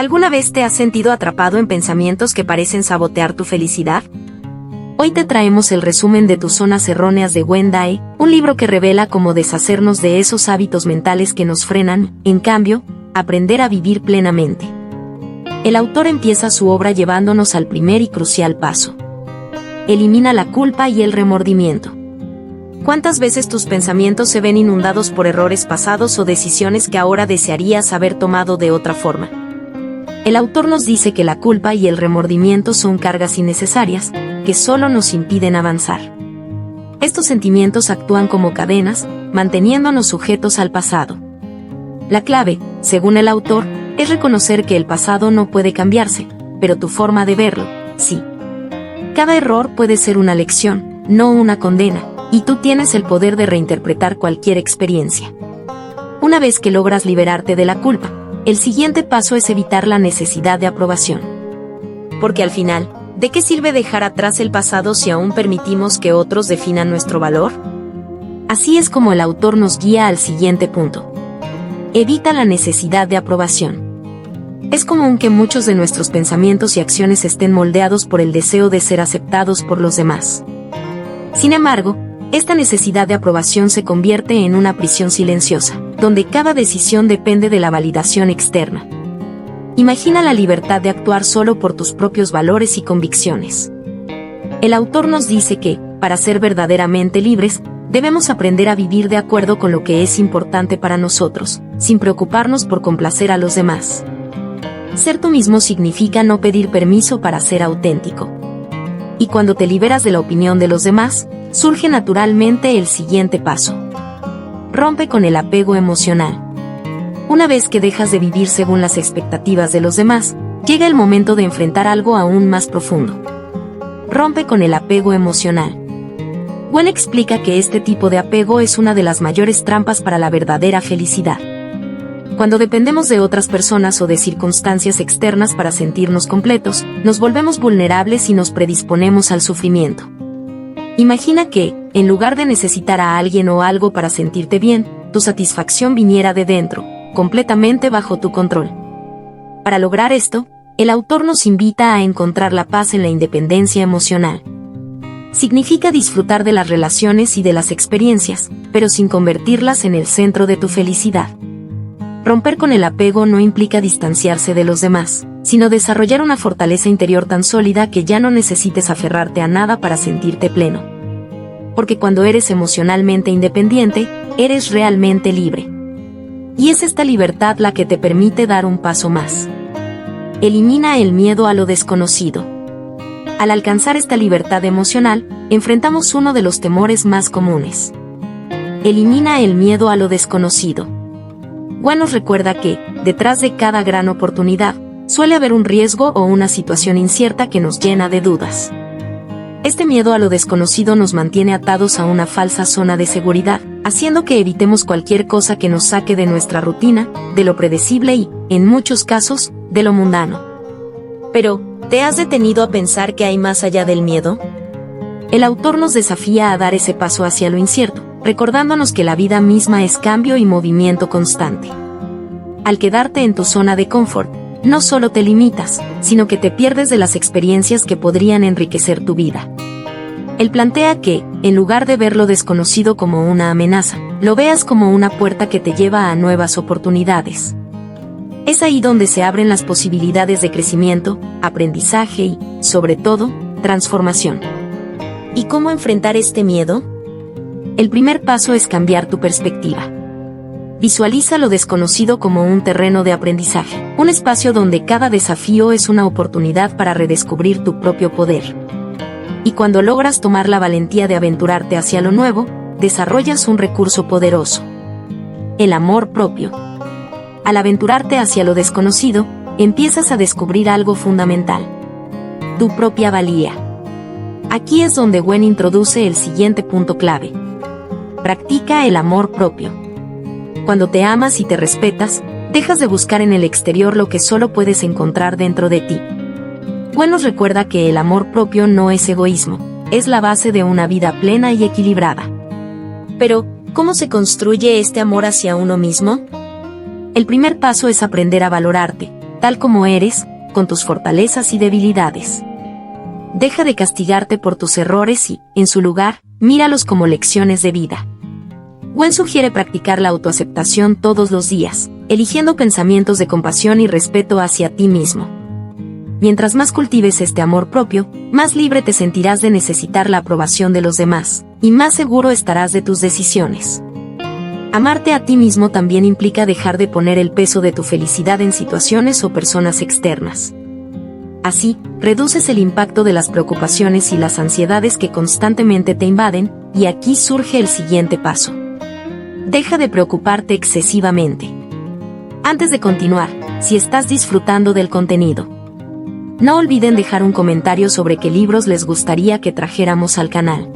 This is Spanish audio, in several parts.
¿Alguna vez te has sentido atrapado en pensamientos que parecen sabotear tu felicidad? Hoy te traemos el resumen de Tus zonas erróneas de Wen Dai, un libro que revela cómo deshacernos de esos hábitos mentales que nos frenan, en cambio, aprender a vivir plenamente. El autor empieza su obra llevándonos al primer y crucial paso. Elimina la culpa y el remordimiento. ¿Cuántas veces tus pensamientos se ven inundados por errores pasados o decisiones que ahora desearías haber tomado de otra forma? El autor nos dice que la culpa y el remordimiento son cargas innecesarias, que solo nos impiden avanzar. Estos sentimientos actúan como cadenas, manteniéndonos sujetos al pasado. La clave, según el autor, es reconocer que el pasado no puede cambiarse, pero tu forma de verlo, sí. Cada error puede ser una lección, no una condena, y tú tienes el poder de reinterpretar cualquier experiencia. Una vez que logras liberarte de la culpa, el siguiente paso es evitar la necesidad de aprobación. Porque al final, ¿de qué sirve dejar atrás el pasado si aún permitimos que otros definan nuestro valor? Así es como el autor nos guía al siguiente punto. Evita la necesidad de aprobación. Es común que muchos de nuestros pensamientos y acciones estén moldeados por el deseo de ser aceptados por los demás. Sin embargo, esta necesidad de aprobación se convierte en una prisión silenciosa, donde cada decisión depende de la validación externa. Imagina la libertad de actuar solo por tus propios valores y convicciones. El autor nos dice que, para ser verdaderamente libres, debemos aprender a vivir de acuerdo con lo que es importante para nosotros, sin preocuparnos por complacer a los demás. Ser tú mismo significa no pedir permiso para ser auténtico. Y cuando te liberas de la opinión de los demás, surge naturalmente el siguiente paso. Rompe con el apego emocional. Una vez que dejas de vivir según las expectativas de los demás, llega el momento de enfrentar algo aún más profundo. Rompe con el apego emocional. Wen explica que este tipo de apego es una de las mayores trampas para la verdadera felicidad. Cuando dependemos de otras personas o de circunstancias externas para sentirnos completos, nos volvemos vulnerables y nos predisponemos al sufrimiento. Imagina que, en lugar de necesitar a alguien o algo para sentirte bien, tu satisfacción viniera de dentro, completamente bajo tu control. Para lograr esto, el autor nos invita a encontrar la paz en la independencia emocional. Significa disfrutar de las relaciones y de las experiencias, pero sin convertirlas en el centro de tu felicidad. Romper con el apego no implica distanciarse de los demás, sino desarrollar una fortaleza interior tan sólida que ya no necesites aferrarte a nada para sentirte pleno. Porque cuando eres emocionalmente independiente, eres realmente libre. Y es esta libertad la que te permite dar un paso más. Elimina el miedo a lo desconocido. Al alcanzar esta libertad emocional, enfrentamos uno de los temores más comunes. Elimina el miedo a lo desconocido. Wen nos recuerda que, detrás de cada gran oportunidad, suele haber un riesgo o una situación incierta que nos llena de dudas. Este miedo a lo desconocido nos mantiene atados a una falsa zona de seguridad, haciendo que evitemos cualquier cosa que nos saque de nuestra rutina, de lo predecible y, en muchos casos, de lo mundano. Pero, ¿te has detenido a pensar que hay más allá del miedo? El autor nos desafía a dar ese paso hacia lo incierto, recordándonos que la vida misma es cambio y movimiento constante. Al quedarte en tu zona de confort, no solo te limitas, sino que te pierdes de las experiencias que podrían enriquecer tu vida. Él plantea que, en lugar de ver lo desconocido como una amenaza, lo veas como una puerta que te lleva a nuevas oportunidades. Es ahí donde se abren las posibilidades de crecimiento, aprendizaje y, sobre todo, transformación. ¿Y cómo enfrentar este miedo? El primer paso es cambiar tu perspectiva. Visualiza lo desconocido como un terreno de aprendizaje, un espacio donde cada desafío es una oportunidad para redescubrir tu propio poder. Y cuando logras tomar la valentía de aventurarte hacia lo nuevo, desarrollas un recurso poderoso: el amor propio. Al aventurarte hacia lo desconocido, empiezas a descubrir algo fundamental: tu propia valía. Aquí es donde Wen introduce el siguiente punto clave. Practica el amor propio. Cuando te amas y te respetas, dejas de buscar en el exterior lo que solo puedes encontrar dentro de ti. Wen nos recuerda que el amor propio no es egoísmo, es la base de una vida plena y equilibrada. Pero, ¿cómo se construye este amor hacia uno mismo? El primer paso es aprender a valorarte, tal como eres, con tus fortalezas y debilidades. Deja de castigarte por tus errores y, en su lugar, míralos como lecciones de vida. Gwen sugiere practicar la autoaceptación todos los días, eligiendo pensamientos de compasión y respeto hacia ti mismo. Mientras más cultives este amor propio, más libre te sentirás de necesitar la aprobación de los demás, y más seguro estarás de tus decisiones. Amarte a ti mismo también implica dejar de poner el peso de tu felicidad en situaciones o personas externas. Así, reduces el impacto de las preocupaciones y las ansiedades que constantemente te invaden, y aquí surge el siguiente paso. Deja de preocuparte excesivamente. Antes de continuar, si estás disfrutando del contenido, no olviden dejar un comentario sobre qué libros les gustaría que trajéramos al canal.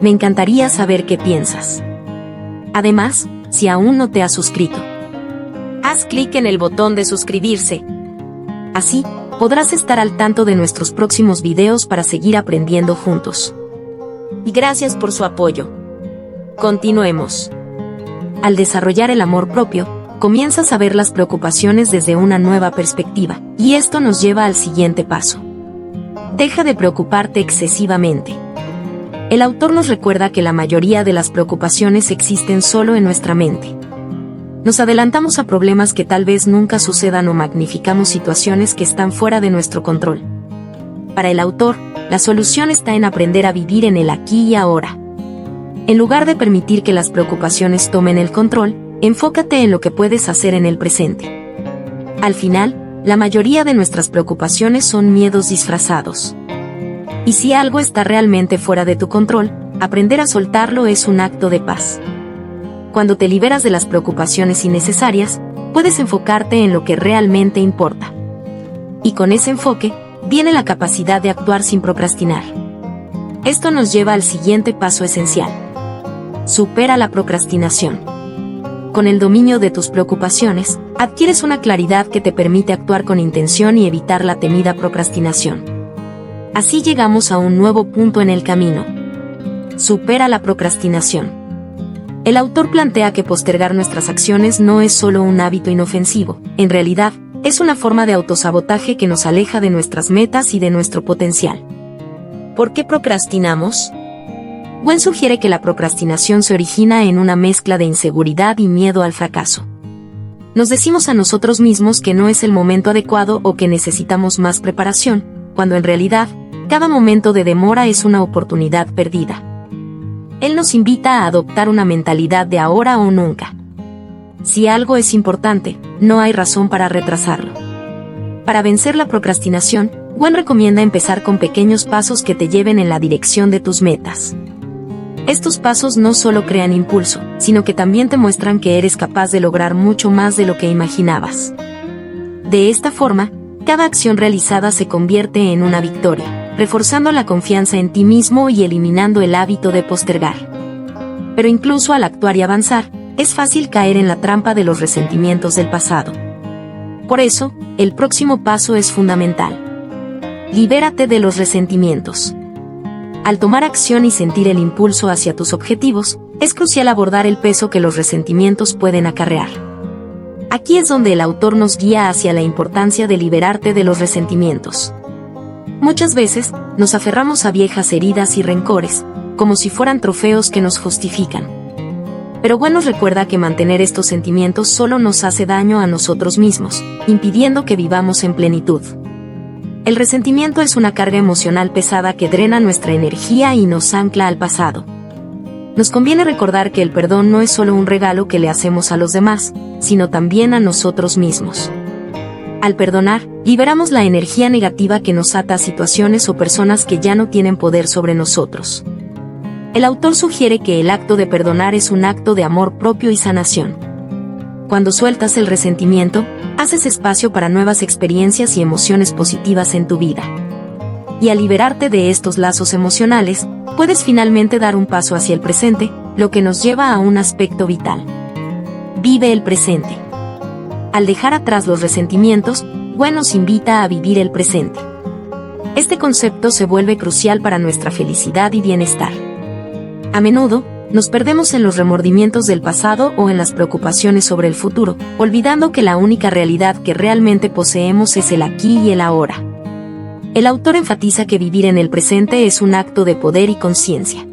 Me encantaría saber qué piensas. Además, si aún no te has suscrito, haz clic en el botón de suscribirse. Así, podrás estar al tanto de nuestros próximos videos para seguir aprendiendo juntos. Y gracias por su apoyo. Continuemos. Al desarrollar el amor propio, comienzas a ver las preocupaciones desde una nueva perspectiva, y esto nos lleva al siguiente paso. Deja de preocuparte excesivamente. El autor nos recuerda que la mayoría de las preocupaciones existen solo en nuestra mente. Nos adelantamos a problemas que tal vez nunca sucedan o magnificamos situaciones que están fuera de nuestro control. Para el autor, la solución está en aprender a vivir en el aquí y ahora. En lugar de permitir que las preocupaciones tomen el control, enfócate en lo que puedes hacer en el presente. Al final, la mayoría de nuestras preocupaciones son miedos disfrazados. Y si algo está realmente fuera de tu control, aprender a soltarlo es un acto de paz. Cuando te liberas de las preocupaciones innecesarias, puedes enfocarte en lo que realmente importa. Y con ese enfoque, viene la capacidad de actuar sin procrastinar. Esto nos lleva al siguiente paso esencial. Supera la procrastinación. Con el dominio de tus preocupaciones, adquieres una claridad que te permite actuar con intención y evitar la temida procrastinación. Así llegamos a un nuevo punto en el camino. Supera la procrastinación. El autor plantea que postergar nuestras acciones no es solo un hábito inofensivo, en realidad, es una forma de autosabotaje que nos aleja de nuestras metas y de nuestro potencial. ¿Por qué procrastinamos? Gwen sugiere que la procrastinación se origina en una mezcla de inseguridad y miedo al fracaso. Nos decimos a nosotros mismos que no es el momento adecuado o que necesitamos más preparación, cuando en realidad, cada momento de demora es una oportunidad perdida. Él nos invita a adoptar una mentalidad de ahora o nunca. Si algo es importante, no hay razón para retrasarlo. Para vencer la procrastinación, Gwen recomienda empezar con pequeños pasos que te lleven en la dirección de tus metas. Estos pasos no solo crean impulso, sino que también te muestran que eres capaz de lograr mucho más de lo que imaginabas. De esta forma, cada acción realizada se convierte en una victoria, reforzando la confianza en ti mismo y eliminando el hábito de postergar. Pero incluso al actuar y avanzar, es fácil caer en la trampa de los resentimientos del pasado. Por eso, el próximo paso es fundamental. Libérate de los resentimientos. Al tomar acción y sentir el impulso hacia tus objetivos, es crucial abordar el peso que los resentimientos pueden acarrear. Aquí es donde el autor nos guía hacia la importancia de liberarte de los resentimientos. Muchas veces, nos aferramos a viejas heridas y rencores, como si fueran trofeos que nos justifican. Pero Gwen nos recuerda que mantener estos sentimientos solo nos hace daño a nosotros mismos, impidiendo que vivamos en plenitud. El resentimiento es una carga emocional pesada que drena nuestra energía y nos ancla al pasado. Nos conviene recordar que el perdón no es solo un regalo que le hacemos a los demás, sino también a nosotros mismos. Al perdonar, liberamos la energía negativa que nos ata a situaciones o personas que ya no tienen poder sobre nosotros. El autor sugiere que el acto de perdonar es un acto de amor propio y sanación. Cuando sueltas el resentimiento, haces espacio para nuevas experiencias y emociones positivas en tu vida. Y al liberarte de estos lazos emocionales, puedes finalmente dar un paso hacia el presente, lo que nos lleva a un aspecto vital. Vive el presente. Al dejar atrás los resentimientos, Gwen nos invita a vivir el presente. Este concepto se vuelve crucial para nuestra felicidad y bienestar. A menudo, nos perdemos en los remordimientos del pasado o en las preocupaciones sobre el futuro, olvidando que la única realidad que realmente poseemos es el aquí y el ahora. El autor enfatiza que vivir en el presente es un acto de poder y conciencia.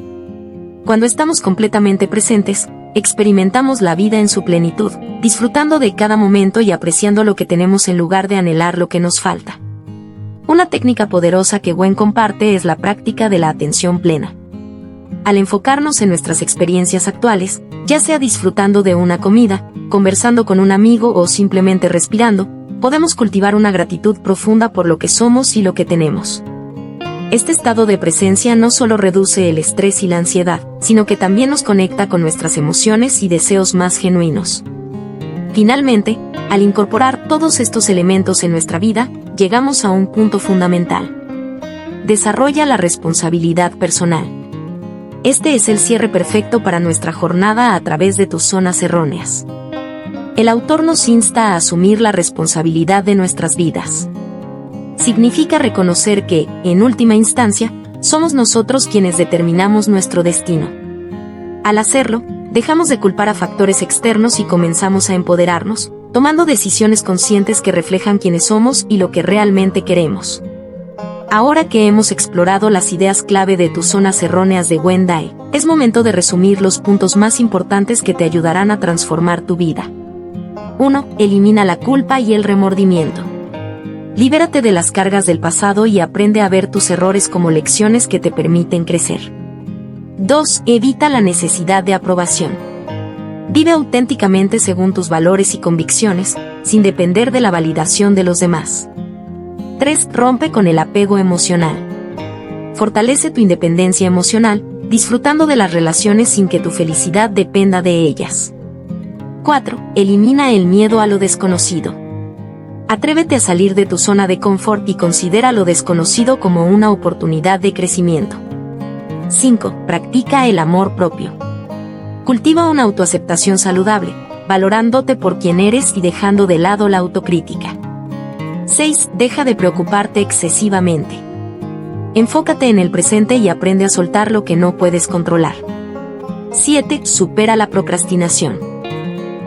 Cuando estamos completamente presentes, experimentamos la vida en su plenitud, disfrutando de cada momento y apreciando lo que tenemos en lugar de anhelar lo que nos falta. Una técnica poderosa que Gwen comparte es la práctica de la atención plena. Al enfocarnos en nuestras experiencias actuales, ya sea disfrutando de una comida, conversando con un amigo o simplemente respirando, podemos cultivar una gratitud profunda por lo que somos y lo que tenemos. Este estado de presencia no solo reduce el estrés y la ansiedad, sino que también nos conecta con nuestras emociones y deseos más genuinos. Finalmente, al incorporar todos estos elementos en nuestra vida, llegamos a un punto fundamental. Desarrolla la responsabilidad personal. Este es el cierre perfecto para nuestra jornada a través de tus zonas erróneas. El autor nos insta a asumir la responsabilidad de nuestras vidas. Significa reconocer que, en última instancia, somos nosotros quienes determinamos nuestro destino. Al hacerlo, dejamos de culpar a factores externos y comenzamos a empoderarnos, tomando decisiones conscientes que reflejan quiénes somos y lo que realmente queremos. Ahora que hemos explorado las ideas clave de tus zonas erróneas de Gwen Dai, es momento de resumir los puntos más importantes que te ayudarán a transformar tu vida. 1. Elimina la culpa y el remordimiento. Libérate de las cargas del pasado y aprende a ver tus errores como lecciones que te permiten crecer. 2. Evita la necesidad de aprobación. Vive auténticamente según tus valores y convicciones, sin depender de la validación de los demás. 3. Rompe con el apego emocional. Fortalece tu independencia emocional, disfrutando de las relaciones sin que tu felicidad dependa de ellas. 4. Elimina el miedo a lo desconocido. Atrévete a salir de tu zona de confort y considera lo desconocido como una oportunidad de crecimiento. 5. Practica el amor propio. Cultiva una autoaceptación saludable, valorándote por quien eres y dejando de lado la autocrítica. 6. Deja de preocuparte excesivamente. Enfócate en el presente y aprende a soltar lo que no puedes controlar. 7. Supera la procrastinación.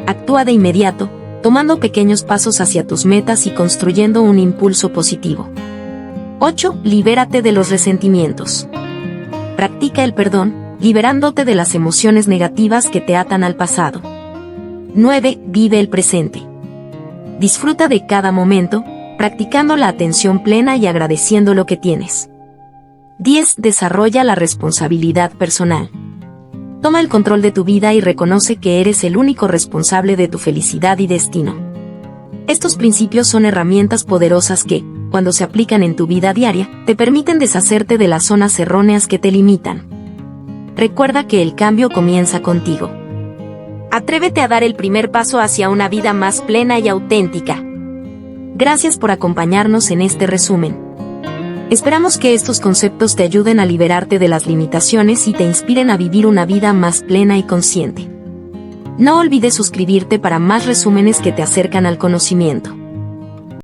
Actúa de inmediato, tomando pequeños pasos hacia tus metas y construyendo un impulso positivo. 8. Libérate de los resentimientos. Practica el perdón, liberándote de las emociones negativas que te atan al pasado. 9. Vive el presente. Disfruta de cada momento, practicando la atención plena y agradeciendo lo que tienes. 10. Desarrolla la responsabilidad personal. Toma el control de tu vida y reconoce que eres el único responsable de tu felicidad y destino. Estos principios son herramientas poderosas que, cuando se aplican en tu vida diaria, te permiten deshacerte de las zonas erróneas que te limitan. Recuerda que el cambio comienza contigo. Atrévete a dar el primer paso hacia una vida más plena y auténtica. Gracias por acompañarnos en este resumen. Esperamos que estos conceptos te ayuden a liberarte de las limitaciones y te inspiren a vivir una vida más plena y consciente. No olvides suscribirte para más resúmenes que te acercan al conocimiento.